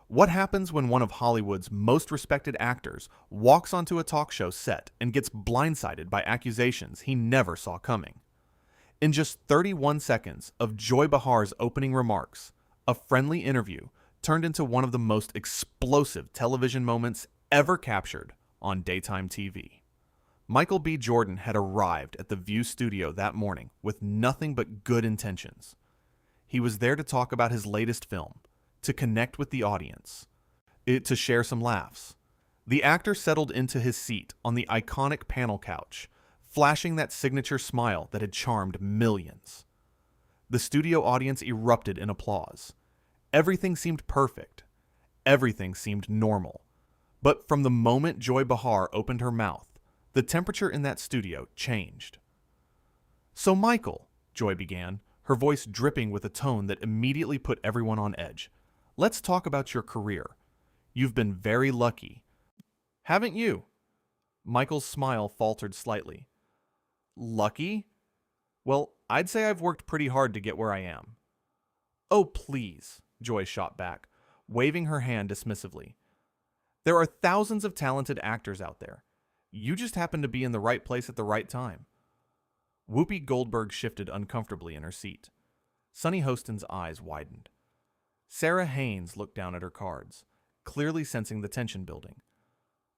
What happens when one of Hollywood's most respected actors walks onto a talk show set and gets blindsided by accusations he never saw coming? In just 31 seconds of Joy Behar's opening remarks, a friendly interview turned into one of the most explosive television moments ever captured on daytime TV. Michael B. Jordan had arrived at the View studio that morning with nothing but good intentions. He was there to talk about his latest film, to connect with the audience, to share some laughs. The actor settled into his seat on the iconic panel couch, flashing that signature smile that had charmed millions. The studio audience erupted in applause. Everything seemed perfect. Everything seemed normal. But from the moment Joy Behar opened her mouth, the temperature in that studio changed. "So, Michael," Joy began, her voice dripping with a tone that immediately put everyone on edge, "let's talk about your career. You've been very lucky. Haven't you?" Michael's smile faltered slightly. "Lucky? Well, I'd say I've worked pretty hard to get where I am." "Oh, please," Joy shot back, waving her hand dismissively. "There are thousands of talented actors out there. You just happen to be in the right place at the right time." Whoopi Goldberg shifted uncomfortably in her seat. Sunny Hostin's eyes widened. Sarah Haynes looked down at her cards, clearly sensing the tension building.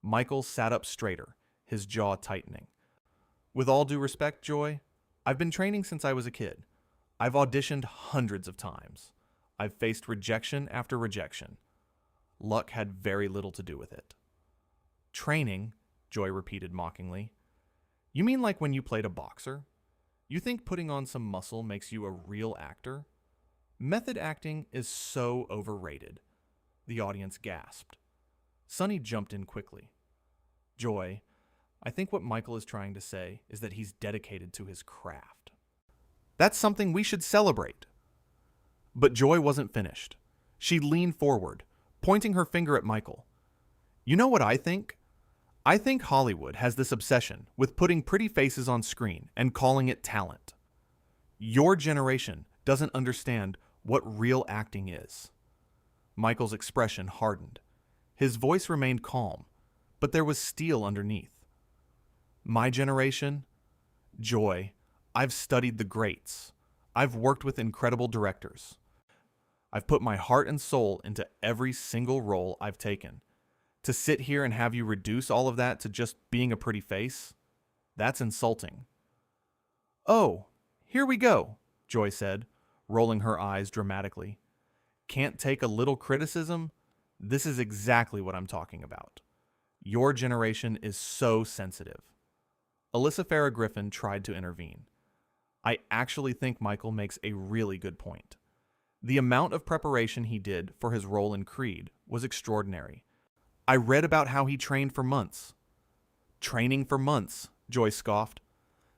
Michael sat up straighter, his jaw tightening. "With all due respect, Joy, I've been training since I was a kid. I've auditioned hundreds of times. I've faced rejection after rejection. Luck had very little to do with it." "Training?" Joy repeated mockingly. "You mean like when you played a boxer? You think putting on some muscle makes you a real actor? Method acting is so overrated." The audience gasped. Sunny jumped in quickly. "Joy, I think what Michael is trying to say is that he's dedicated to his craft. That's something we should celebrate." But Joy wasn't finished. She leaned forward, pointing her finger at Michael. "You know what I think? I think Hollywood has this obsession with putting pretty faces on screen and calling it talent. Your generation doesn't understand what real acting is." Michael's expression hardened. His voice remained calm, but there was steel underneath. "My generation? Joy, I've studied the greats. I've worked with incredible directors. I've put my heart and soul into every single role I've taken. To sit here and have you reduce all of that to just being a pretty face? That's insulting." "Oh, here we go," Joy said, rolling her eyes dramatically. "Can't take a little criticism? This is exactly what I'm talking about. Your generation is so sensitive." Alyssa Farah Griffin tried to intervene. "I actually think Michael makes a really good point. The amount of preparation he did for his role in Creed was extraordinary. I read about how he trained for months." "Training for months," Joy scoffed.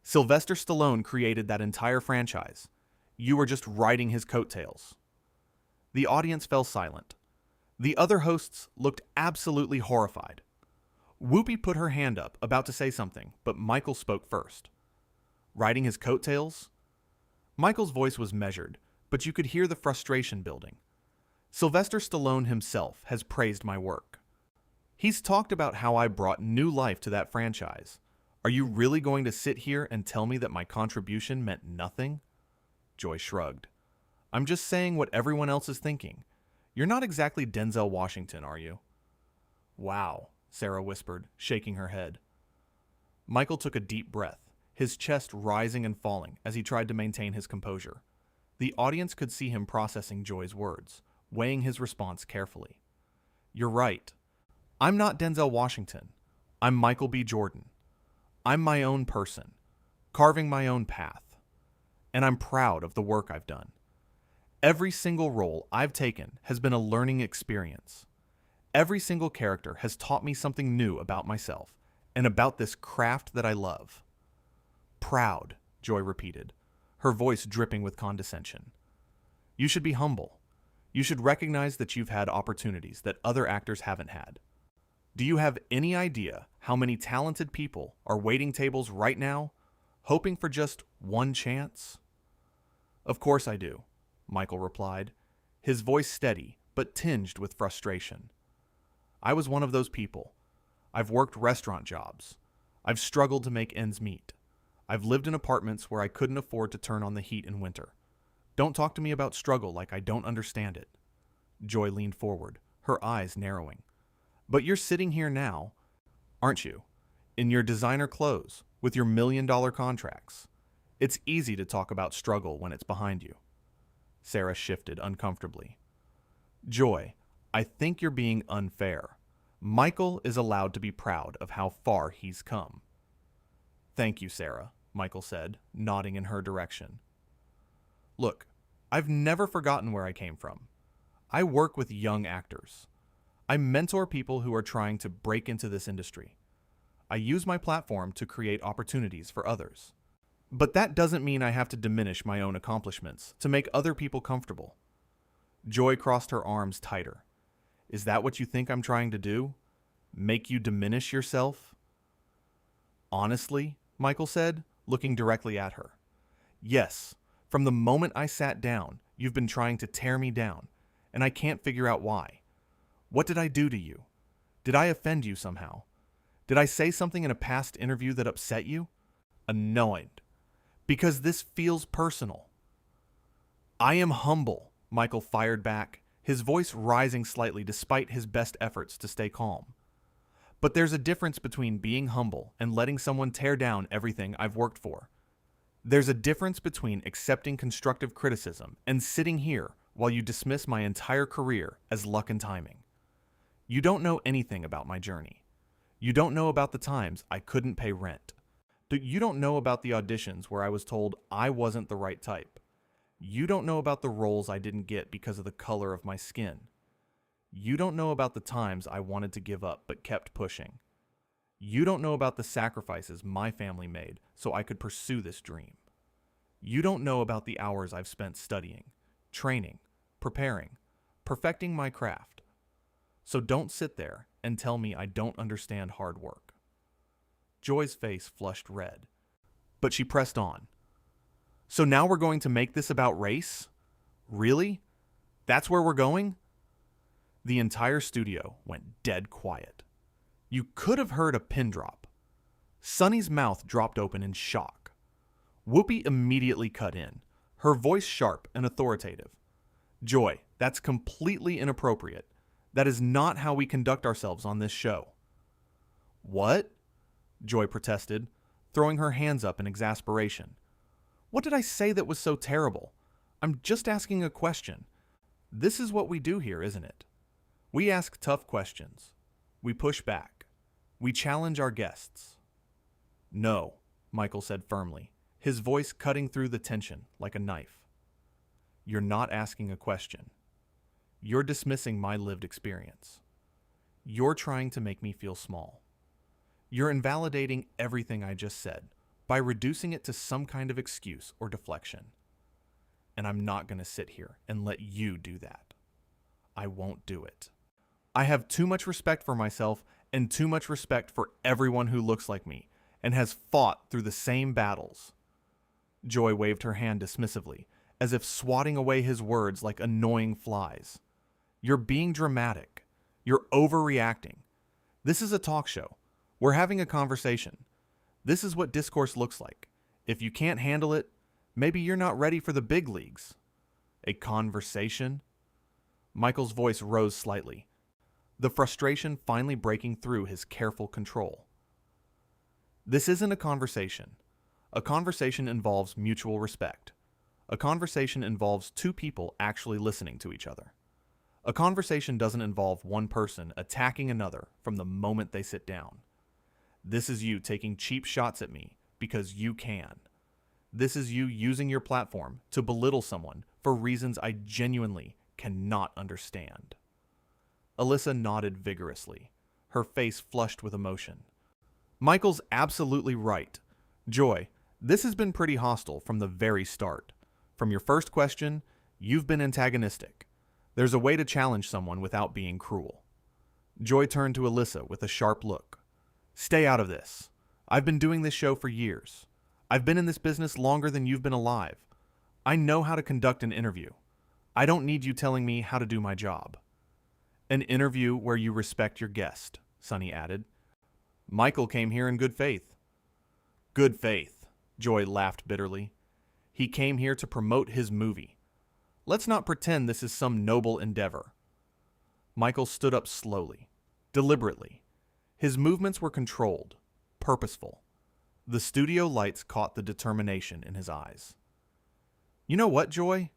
"Sylvester Stallone created that entire franchise. You were just riding his coattails." The audience fell silent. The other hosts looked absolutely horrified. Whoopi put her hand up, about to say something, but Michael spoke first. "Riding his coattails?" Michael's voice was measured, but you could hear the frustration building. "Sylvester Stallone himself has praised my work. He's talked about how I brought new life to that franchise. Are you really going to sit here and tell me that my contribution meant nothing?" Joy shrugged. "I'm just saying what everyone else is thinking. You're not exactly Denzel Washington, are you?" "Wow," Sarah whispered, shaking her head. Michael took a deep breath, his chest rising and falling as he tried to maintain his composure. The audience could see him processing Joy's words, weighing his response carefully. "You're right. I'm not Denzel Washington. I'm Michael B. Jordan. I'm my own person, carving my own path. And I'm proud of the work I've done. Every single role I've taken has been a learning experience. Every single character has taught me something new about myself and about this craft that I love." "Proud," Joy repeated, her voice dripping with condescension. "You should be humble. You should recognize that you've had opportunities that other actors haven't had. Do you have any idea how many talented people are waiting tables right now, hoping for just one chance?" "Of course I do," Michael replied, his voice steady but tinged with frustration. I was one of those people. I've worked restaurant jobs. I've struggled to make ends meet. I've lived in apartments where I couldn't afford to turn on the heat in winter. Don't talk to me about struggle like I don't understand it. Joy leaned forward, her eyes narrowing. But you're sitting here now, aren't you? In your designer clothes, with your $1 million contracts. It's easy to talk about struggle when it's behind you. Sarah shifted uncomfortably. Joy, I think you're being unfair. Michael is allowed to be proud of how far he's come. Thank you, Sarah, Michael said, nodding in her direction. Look, I've never forgotten where I came from. I work with young actors. I mentor people who are trying to break into this industry. I use my platform to create opportunities for others. But that doesn't mean I have to diminish my own accomplishments to make other people comfortable. Joy crossed her arms tighter. Is that what you think I'm trying to do? Make you diminish yourself? Honestly, Michael said, looking directly at her. Yes, from the moment I sat down, you've been trying to tear me down, and I can't figure out why. What did I do to you? Did I offend you somehow? Did I say something in a past interview that upset you? Annoyed. Because this feels personal. I am humble, Michael fired back, his voice rising slightly despite his best efforts to stay calm. But there's a difference between being humble and letting someone tear down everything I've worked for. There's a difference between accepting constructive criticism and sitting here while you dismiss my entire career as luck and timing. You don't know anything about my journey. You don't know about the times I couldn't pay rent. You don't know about the auditions where I was told I wasn't the right type. You don't know about the roles I didn't get because of the color of my skin. You don't know about the times I wanted to give up but kept pushing. You don't know about the sacrifices my family made so I could pursue this dream. You don't know about the hours I've spent studying, training, preparing, perfecting my craft. So don't sit there and tell me I don't understand hard work. Joy's face flushed red, but she pressed on. So now we're going to make this about race? Really? That's where we're going? The entire studio went dead quiet. You could have heard a pin drop. Sunny's mouth dropped open in shock. Whoopi immediately cut in, her voice sharp and authoritative. Joy, that's completely inappropriate. That is not how we conduct ourselves on this show. What? Joy protested, throwing her hands up in exasperation. What did I say that was so terrible? I'm just asking a question. This is what we do here, isn't it? We ask tough questions. We push back. We challenge our guests. No, Michael said firmly, his voice cutting through the tension like a knife. You're not asking a question. You're dismissing my lived experience. You're trying to make me feel small. You're invalidating everything I just said by reducing it to some kind of excuse or deflection. And I'm not going to sit here and let you do that. I won't do it. I have too much respect for myself and too much respect for everyone who looks like me and has fought through the same battles. Joy waved her hand dismissively, as if swatting away his words like annoying flies. You're being dramatic. You're overreacting. This is a talk show. We're having a conversation. This is what discourse looks like. If you can't handle it, maybe you're not ready for the big leagues. A conversation? Michael's voice rose slightly, the frustration finally breaking through his careful control. This isn't a conversation. A conversation involves mutual respect. A conversation involves two people actually listening to each other. A conversation doesn't involve one person attacking another from the moment they sit down. This is you taking cheap shots at me because you can. This is you using your platform to belittle someone for reasons I genuinely cannot understand. Alyssa nodded vigorously, her face flushed with emotion. Michael's absolutely right. Joy, this has been pretty hostile from the very start. From your first question, you've been antagonistic. There's a way to challenge someone without being cruel. Joy turned to Alyssa with a sharp look. Stay out of this. I've been doing this show for years. I've been in this business longer than you've been alive. I know how to conduct an interview. I don't need you telling me how to do my job. An interview where you respect your guest, Sonny added. Michael came here in good faith. Good faith, Joy laughed bitterly. He came here to promote his movie. Let's not pretend this is some noble endeavor. Michael stood up slowly, deliberately. His movements were controlled, purposeful. The studio lights caught the determination in his eyes. You know what, Joy?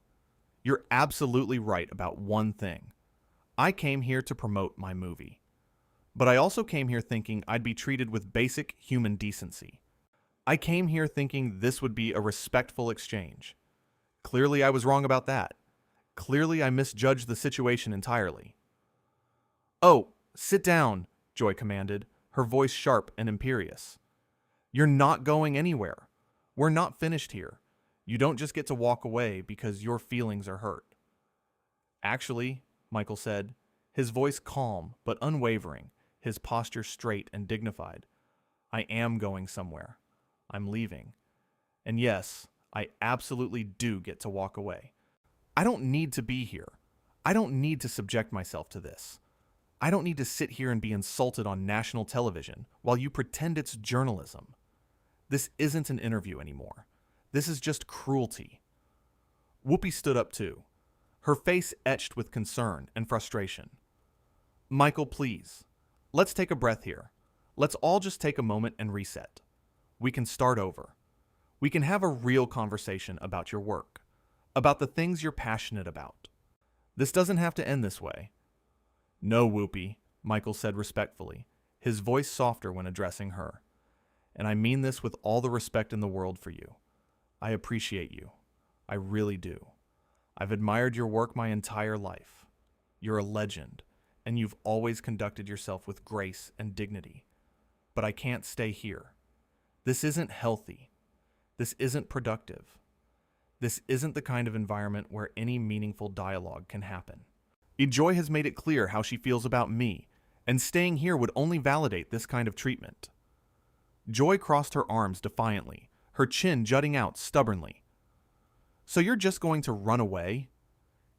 You're absolutely right about one thing. I came here to promote my movie. But I also came here thinking I'd be treated with basic human decency. I came here thinking this would be a respectful exchange. Clearly I was wrong about that. Clearly I misjudged the situation entirely. Oh, sit down, Joy commanded, her voice sharp and imperious. You're not going anywhere. We're not finished here. You don't just get to walk away because your feelings are hurt. Actually, Michael said, his voice calm but unwavering, his posture straight and dignified. I am going somewhere. I'm leaving. And yes, I absolutely do get to walk away. I don't need to be here. I don't need to subject myself to this. I don't need to sit here and be insulted on national television while you pretend it's journalism. This isn't an interview anymore. This is just cruelty. Whoopi stood up too, her face etched with concern and frustration. Michael, please. Let's take a breath here. Let's all just take a moment and reset. We can start over. We can have a real conversation about your work, about the things you're passionate about. This doesn't have to end this way. No, Whoopi, Michael said respectfully, his voice softer when addressing her. And I mean this with all the respect in the world for you. I appreciate you. I really do. I've admired your work my entire life. You're a legend, and you've always conducted yourself with grace and dignity. But I can't stay here. This isn't healthy. This isn't productive. This isn't the kind of environment where any meaningful dialogue can happen. Joy has made it clear how she feels about me, and staying here would only validate this kind of treatment. Joy crossed her arms defiantly, her chin jutting out stubbornly. So you're just going to run away?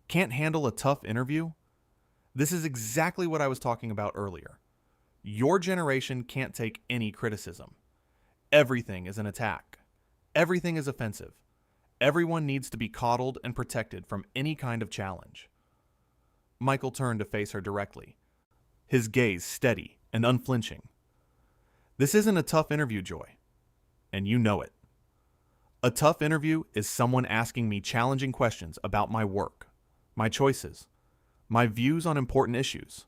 Can't handle a tough interview? This is exactly what I was talking about earlier. Your generation can't take any criticism. Everything is an attack. Everything is offensive. Everyone needs to be coddled and protected from any kind of challenge. Michael turned to face her directly, his gaze steady and unflinching. This isn't a tough interview, Joy, and you know it. A tough interview is someone asking me challenging questions about my work, my choices, my views on important issues.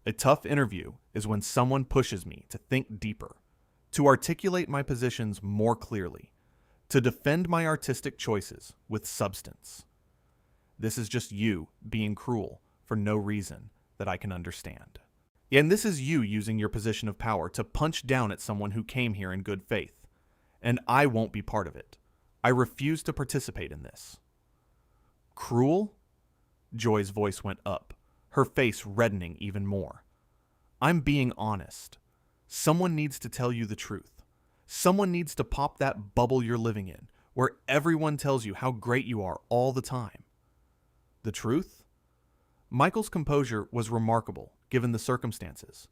A tough interview is when someone pushes me to think deeper, to articulate my positions more clearly, to defend my artistic choices with substance. This is just you being cruel for no reason that I can understand. And this is you using your position of power to punch down at someone who came here in good faith. And I won't be part of it. I refuse to participate in this. Cruel? Joy's voice went up, her face reddening even more. I'm being honest. Someone needs to tell you the truth. Someone needs to pop that bubble you're living in, where everyone tells you how great you are all the time. The truth? Michael's composure was remarkable, given the circumstances.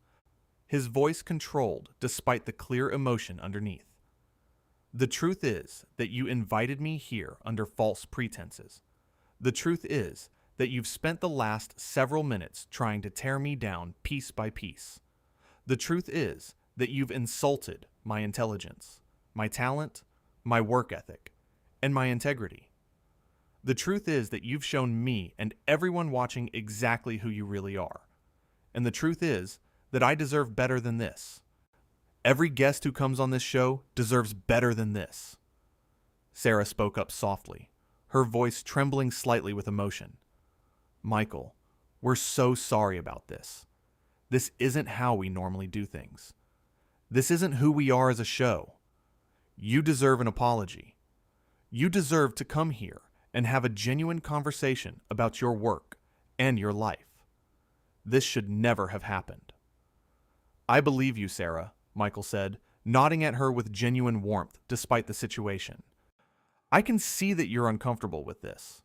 His voice controlled despite the clear emotion underneath. The truth is that you invited me here under false pretenses. The truth is that you've spent the last several minutes trying to tear me down piece by piece. The truth is that you've insulted my intelligence, my talent, my work ethic, and my integrity. The truth is that you've shown me and everyone watching exactly who you really are. And the truth is that I deserve better than this. Every guest who comes on this show deserves better than this. Sarah spoke up softly, her voice trembling slightly with emotion. Michael, we're so sorry about this. This isn't how we normally do things. This isn't who we are as a show. You deserve an apology. You deserve to come here and have a genuine conversation about your work and your life. This should never have happened. I believe you, Sarah, Michael said, nodding at her with genuine warmth despite the situation. I can see that you're uncomfortable with this.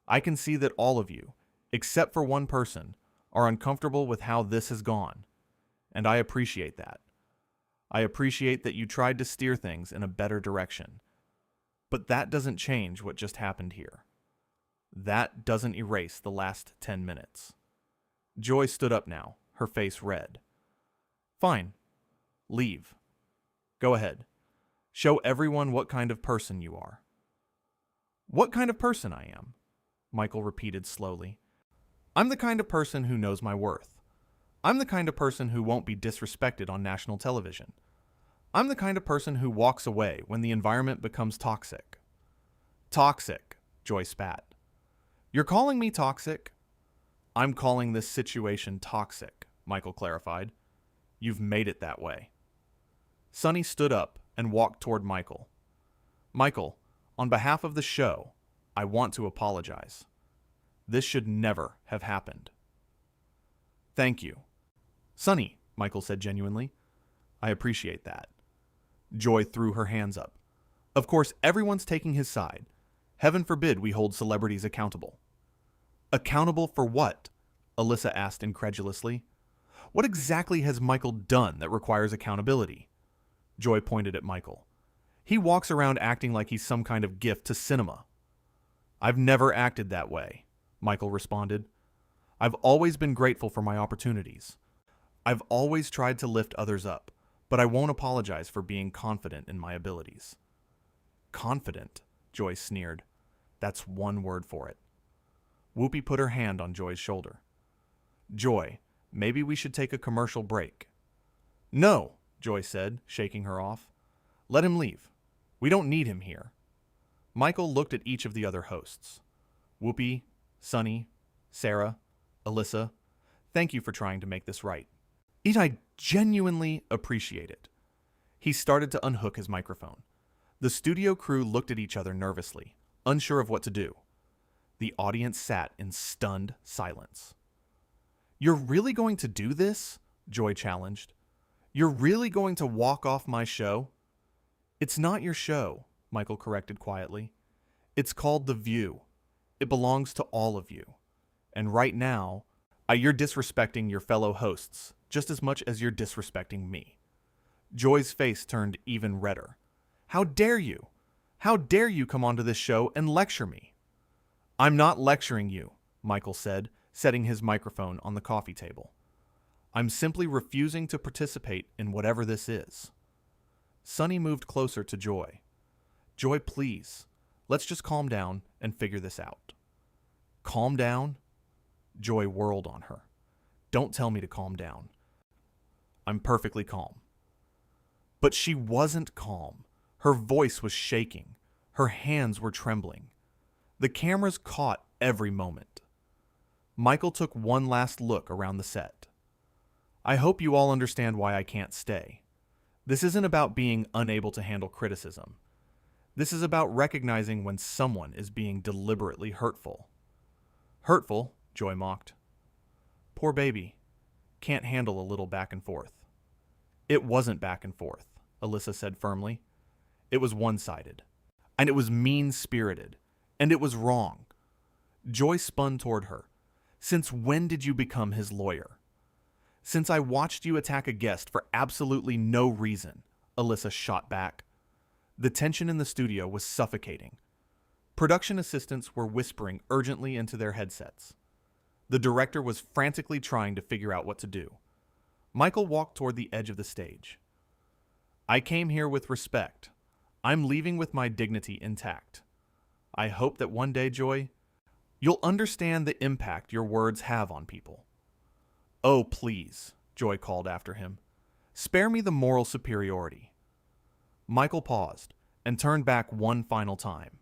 I can see that all of you, except for one person, are uncomfortable with how this has gone, and I appreciate that. I appreciate that you tried to steer things in a better direction. But that doesn't change what just happened here. That doesn't erase the last 10 minutes. Joy stood up now, her face red. Fine. Leave. Go ahead. Show everyone what kind of person you are. What kind of person I am? Michael repeated slowly. I'm the kind of person who knows my worth. I'm the kind of person who won't be disrespected on national television. I'm the kind of person who walks away when the environment becomes toxic. Toxic, Joy spat. You're calling me toxic? I'm calling this situation toxic, Michael clarified. You've made it that way. Sonny stood up and walked toward Michael. Michael, on behalf of the show, I want to apologize. This should never have happened. Thank you. Sonny, Michael said genuinely. I appreciate that. Joy threw her hands up. Of course, everyone's taking his side. Heaven forbid we hold celebrities accountable. Accountable for what? Alyssa asked incredulously. What exactly has Michael done that requires accountability? Joy pointed at Michael. He walks around acting like he's some kind of gift to cinema. I've never acted that way, Michael responded. I've always been grateful for my opportunities. I've always tried to lift others up, but I won't apologize for being confident in my abilities. Confident, Joy sneered. That's one word for it. Whoopi put her hand on Joy's shoulder. Joy, maybe we should take a commercial break. No, Joy said, shaking her off. Let him leave. We don't need him here. Michael looked at each of the other hosts. Whoopi, Sonny, Sarah, Alyssa, thank you for trying to make this right. I genuinely appreciate it. He started to unhook his microphone. The studio crew looked at each other nervously, unsure of what to do. The audience sat in stunned silence. You're really going to do this? Joy challenged. You're really going to walk off my show? It's not your show, Michael corrected quietly. It's called The View. It belongs to all of you. And right now, you're disrespecting your fellow hosts just as much as you're disrespecting me. Joy's face turned even redder. How dare you? How dare you come onto this show and lecture me? I'm not lecturing you, Michael said, setting his microphone on the coffee table. I'm simply refusing to participate in whatever this is. Sonny moved closer to Joy. Joy, please, let's just calm down and figure this out. Calm down? Joy whirled on her. Don't tell me to calm down. I'm perfectly calm. But she wasn't calm. Her voice was shaking. Her hands were trembling. The cameras caught every moment. Michael took one last look around the set. I hope you all understand why I can't stay. This isn't about being unable to handle criticism. This is about recognizing when someone is being deliberately hurtful. Hurtful, Joy mocked. Poor baby. Can't handle a little back and forth. It wasn't back and forth, Alyssa said firmly. It was one-sided. And it was mean-spirited. And it was wrong. Joy spun toward her. Since when did you become his lawyer? Since I watched you attack a guest for absolutely no reason, Alyssa shot back. The tension in the studio was suffocating. Production assistants were whispering urgently into their headsets. The director was frantically trying to figure out what to do. Michael walked toward the edge of the stage. I came here with respect. I'm leaving with my dignity intact. I hope that one day, Joy, you'll understand the impact your words have on people. Oh, please, Joy called after him. Spare me the moral superiority. Michael paused and turned back one final time.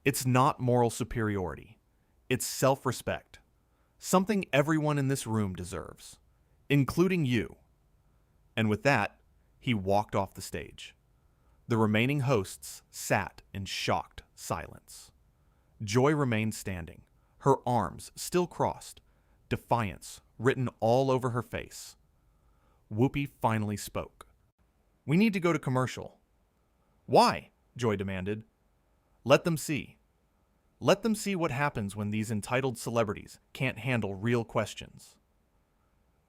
It's not moral superiority. It's self-respect. Something everyone in this room deserves, including you. And with that, he walked off the stage. The remaining hosts sat in shocked silence. Joy remained standing, her arms still crossed, defiance written all over her face. Whoopi finally spoke. We need to go to commercial. Why? Joy demanded. Let them see. Let them see what happens when these entitled celebrities can't handle real questions.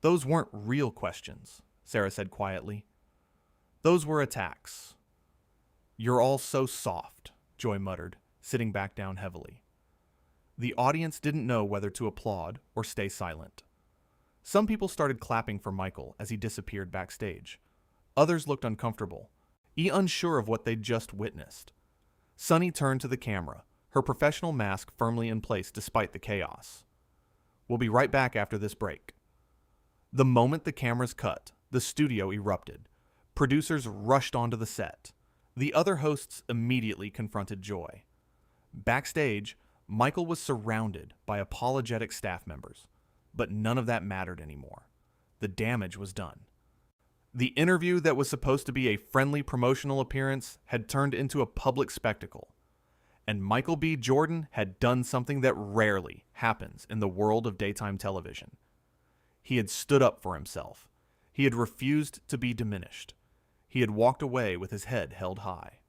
Those weren't real questions, Sarah said quietly. Those were attacks. You're all so soft, Joy muttered, sitting back down heavily. The audience didn't know whether to applaud or stay silent. Some people started clapping for Michael as he disappeared backstage. Others looked uncomfortable, unsure of what they'd just witnessed. Sunny turned to the camera, her professional mask firmly in place despite the chaos. We'll be right back after this break. The moment the cameras cut, the studio erupted. Producers rushed onto the set. The other hosts immediately confronted Joy. Backstage, Michael was surrounded by apologetic staff members, but none of that mattered anymore. The damage was done. The interview that was supposed to be a friendly promotional appearance had turned into a public spectacle. And Michael B. Jordan had done something that rarely happens in the world of daytime television. He had stood up for himself. He had refused to be diminished. He had walked away with his head held high.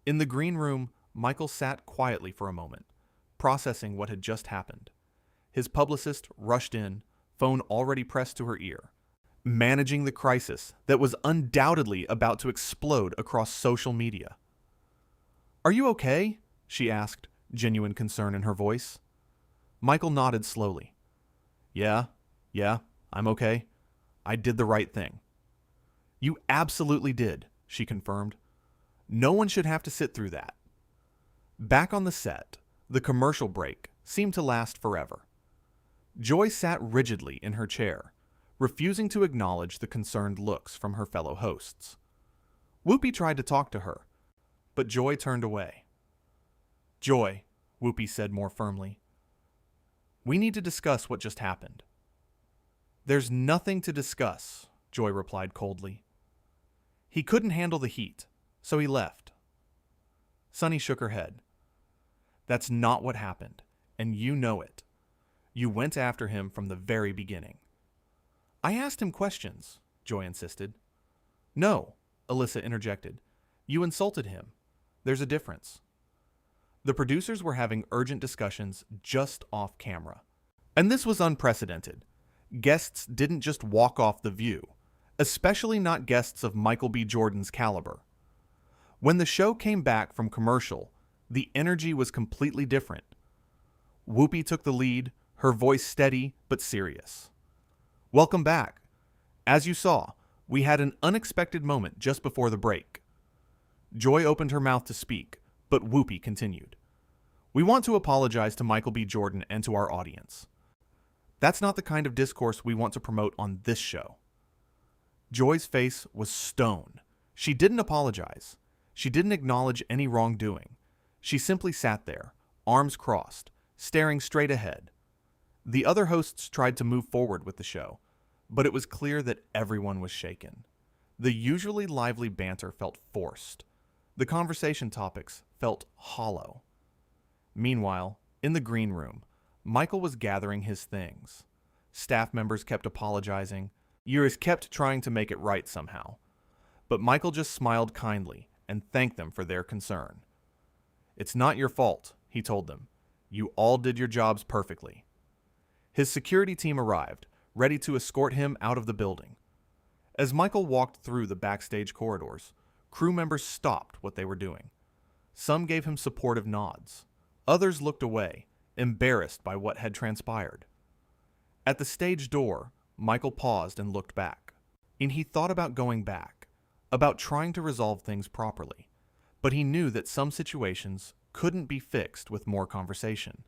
In the green room, Michael sat quietly for a moment, processing what had just happened. His publicist rushed in, phone already pressed to her ear, managing the crisis that was undoubtedly about to explode across social media. "Are you okay?" she asked, genuine concern in her voice. Michael nodded slowly. Yeah, I'm okay. I did the right thing." "You absolutely did," she confirmed. "No one should have to sit through that." Back on the set, the commercial break seemed to last forever. Joy sat rigidly in her chair, refusing to acknowledge the concerned looks from her fellow hosts. Whoopi tried to talk to her, but Joy turned away. "Joy," Whoopi said more firmly, "we need to discuss what just happened." "There's nothing to discuss," Joy replied coldly. "He couldn't handle the heat, so he left." Sunny shook her head. "That's not what happened, and you know it. You went after him from the very beginning." "I asked him questions," Joy insisted. "No," Alyssa interjected. "You insulted him. There's a difference." The producers were having urgent discussions just off camera. And this was unprecedented. Guests didn't just walk off The View, especially not guests of Michael B. Jordan's caliber. When the show came back from commercial, the energy was completely different. Whoopi took the lead, her voice steady but serious. "Welcome back. As you saw, we had an unexpected moment just before the break." Joy opened her mouth to speak, but Whoopi continued. "We want to apologize to Michael B. Jordan and to our audience. That's not the kind of discourse we want to promote on this show." Joy's face was stone. She didn't apologize. She didn't acknowledge any wrongdoing. She simply sat there, arms crossed, staring straight ahead. The other hosts tried to move forward with the show, but it was clear that everyone was shaken. The usually lively banter felt forced. The conversation topics felt hollow. Meanwhile, in the green room, Michael was gathering his things. Staff members kept apologizing. Viewers kept trying to make it right somehow. But Michael just smiled kindly and thanked them for their concern. "It's not your fault," he told them. "You all did your jobs perfectly." His security team arrived, ready to escort him out of the building. As Michael walked through the backstage corridors, crew members stopped what they were doing. Some gave him supportive nods. Others looked away, embarrassed by what had transpired. At the stage door, Michael paused and looked back. And he thought about going back, about trying to resolve things properly. But he knew that some situations couldn't be fixed with more conversation.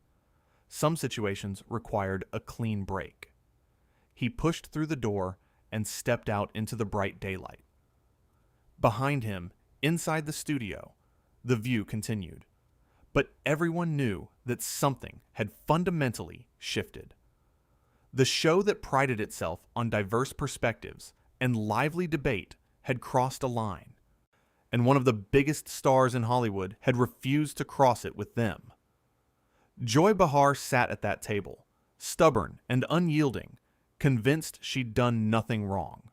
Some situations required a clean break. He pushed through the door and stepped out into the bright daylight. Behind him, inside the studio, the view continued. But everyone knew that something had fundamentally shifted. The show that prided itself on diverse perspectives and lively debate had crossed a line, and one of the biggest stars in Hollywood had refused to cross it with them. Joy Behar sat at that table, stubborn and unyielding, convinced she'd done nothing wrong.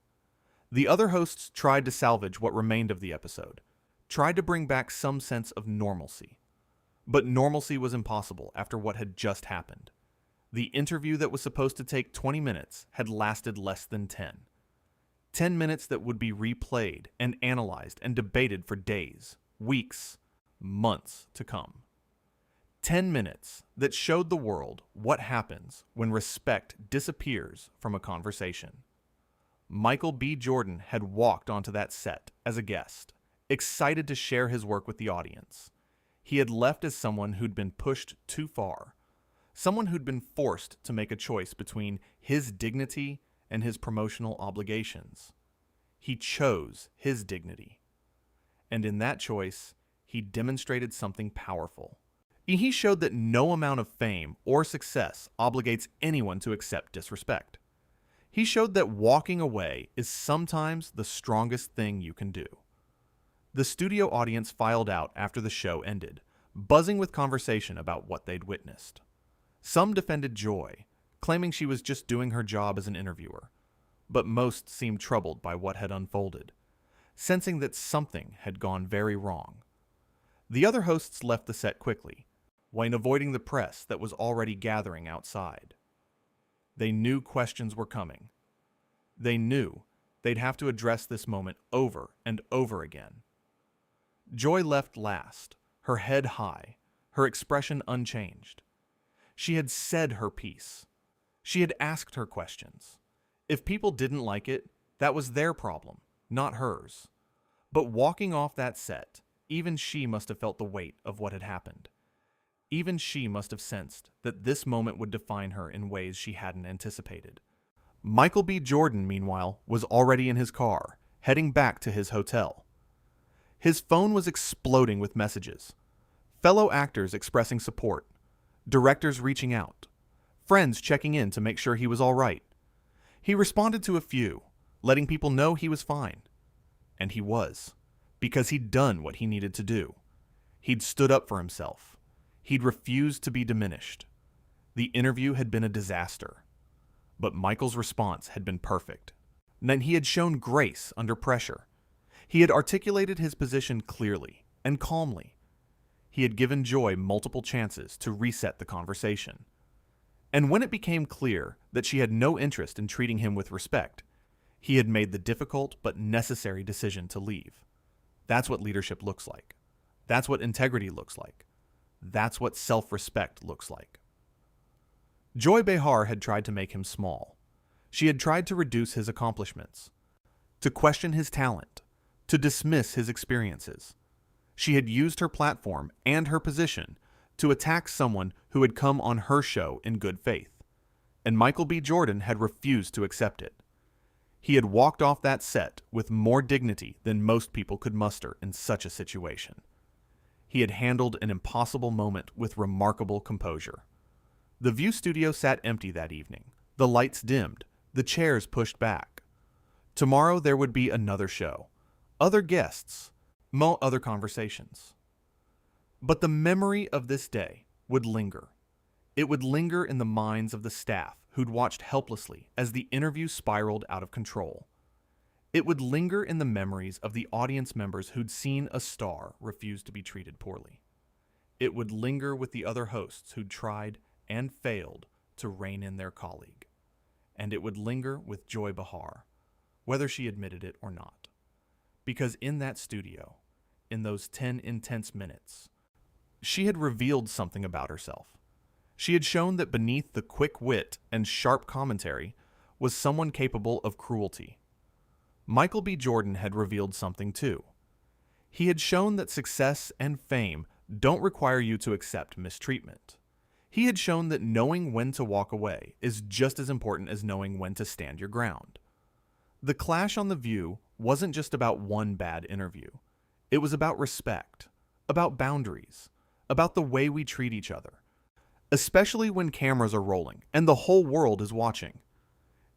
The other hosts tried to salvage what remained of the episode, tried to bring back some sense of normalcy. But normalcy was impossible after what had just happened. The interview that was supposed to take 20 minutes had lasted less than 10. 10 minutes that would be replayed and analyzed and debated for days, weeks, months to come. 10 minutes that showed the world what happens when respect disappears from a conversation. Michael B. Jordan had walked onto that set as a guest, excited to share his work with the audience. He had left as someone who'd been pushed too far, someone who'd been forced to make a choice between his dignity and his promotional obligations. He chose his dignity. And in that choice, he demonstrated something powerful. He showed that no amount of fame or success obligates anyone to accept disrespect. He showed that walking away is sometimes the strongest thing you can do. The studio audience filed out after the show ended, buzzing with conversation about what they'd witnessed. Some defended Joy, claiming she was just doing her job as an interviewer, but most seemed troubled by what had unfolded, sensing that something had gone very wrong. The other hosts left the set quickly, while avoiding the press that was already gathering outside. They knew questions were coming. They knew they'd have to address this moment over and over again. Joy left last, her head high, her expression unchanged. She had said her piece. She had asked her questions. If people didn't like it, that was their problem, not hers. But walking off that set, even she must have felt the weight of what had happened. Even she must have sensed that this moment would define her in ways she hadn't anticipated. Michael B. Jordan, meanwhile, was already in his car, heading back to his hotel. His phone was exploding with messages. Fellow actors expressing support, directors reaching out, friends checking in to make sure he was all right. He responded to a few, letting people know he was fine. And he was, because he'd done what he needed to do. He'd stood up for himself. He'd refused to be diminished. The interview had been a disaster, but Michael's response had been perfect. And he had shown grace under pressure. He had articulated his position clearly and calmly. He had given Joy multiple chances to reset the conversation. And when it became clear that she had no interest in treating him with respect, he had made the difficult but necessary decision to leave. That's what leadership looks like. That's what integrity looks like. That's what self-respect looks like. Joy Behar had tried to make him small. She had tried to reduce his accomplishments, to question his talent, to dismiss his experiences. She had used her platform and her position to attack someone who had come on her show in good faith, and Michael B. Jordan had refused to accept it. He had walked off that set with more dignity than most people could muster in such a situation. He had handled an impossible moment with remarkable composure. The View studio sat empty that evening, the lights dimmed, the chairs pushed back. Tomorrow there would be another show, other guests, other conversations. But the memory of this day would linger. It would linger in the minds of the staff who'd watched helplessly as the interview spiraled out of control. It would linger in the memories of the audience members who'd seen a star refuse to be treated poorly. It would linger with the other hosts who'd tried and failed to rein in their colleague. And it would linger with Joy Behar, whether she admitted it or not. Because in that studio, in those 10 intense minutes, she had revealed something about herself. She had shown that beneath the quick wit and sharp commentary was someone capable of cruelty. Michael B. Jordan had revealed something too. He had shown that success and fame don't require you to accept mistreatment. He had shown that knowing when to walk away is just as important as knowing when to stand your ground. The clash on The View wasn't just about one bad interview. It was about respect, about boundaries, about the way we treat each other, especially when cameras are rolling and the whole world is watching.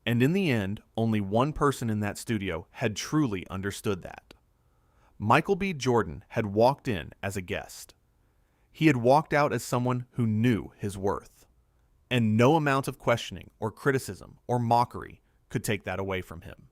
And in the end, only one person in that studio had truly understood that. Michael B. Jordan had walked in as a guest. He had walked out as someone who knew his worth. And no amount of questioning or criticism or mockery could take that away from him.